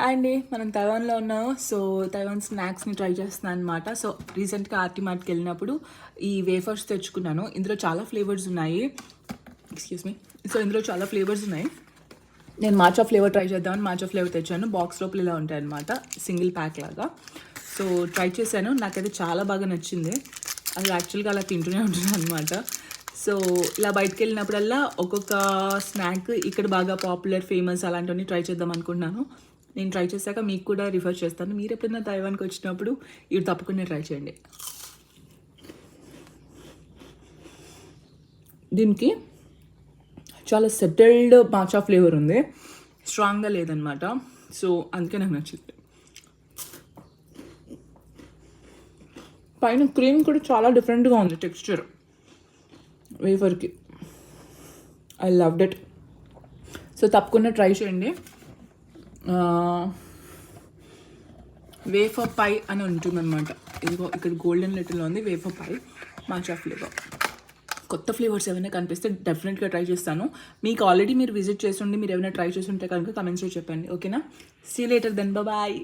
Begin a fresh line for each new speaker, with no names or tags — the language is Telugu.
హాయ్ అండి, మనం తైవాన్లో ఉన్నాము. సో తైవాన్ స్నాక్స్ని ట్రై చేస్తున్నాను అనమాట. సో రీసెంట్గా ఆర్టీ మార్ట్కి వెళ్ళినప్పుడు ఈ వేఫర్స్ తెచ్చుకున్నాను. ఇందులో చాలా ఫ్లేవర్స్ ఉన్నాయి. Excuse me. సో ఇందులో చాలా ఫ్లేవర్స్ ఉన్నాయి. నేను మాచా ఫ్లేవర్ ట్రై చేద్దామని మాచా ఫ్లేవర్ తెచ్చాను. బాక్స్ లోపల ఇలా ఉంటాయి అనమాట, సింగిల్ ప్యాక్ లాగా. సో ట్రై చేశాను, నాకైతే చాలా బాగా నచ్చింది. అది యాక్చువల్గా అలా తింటూనే ఉంటున్నాను అనమాట. సో ఇలా బయటకు వెళ్ళినప్పుడల్లా ఒక్కొక్క స్నాక్ ఇక్కడ బాగా పాపులర్, ఫేమస్ అలాంటివన్నీ ట్రై చేద్దాం అనుకుంటున్నాను. నేను ట్రై చేశాక మీకు కూడా రిఫర్ చేస్తాను. మీరు ఎప్పుడైనా తైవాన్కి వచ్చినప్పుడు ఇవి తప్పకుండా ట్రై చేయండి. దీనికి చాలా సెటిల్డ్ మాచా ఫ్లేవర్ ఉంది, స్ట్రాంగ్గా లేదనమాట. సో అందుకే నాకు నచ్చింది. పైన క్రీమ్ కూడా చాలా డిఫరెంట్గా ఉంది టెక్స్చర్ వేఫర్కి. I loved it. సో తప్పకుండా ట్రై చేయండి. వేఫర్ పై అని ఉంటుందన్నమాట. ఇదిగో ఇక్కడ గోల్డెన్ లిటిల్లో ఉంది వేఫర్ పై మాచా ఫ్లేవర్. కొత్త ఫ్లేవర్స్ ఏమైనా కనిపిస్తే డెఫినెట్గా ట్రై చేస్తాను. మీకు ఆల్రెడీ మీరు విజిట్ చేస్తుండి మీరు ఏమైనా ట్రై చేస్తుంటే కనుక కమెంట్స్లో చెప్పండి. ఓకేనా? See later then, bye.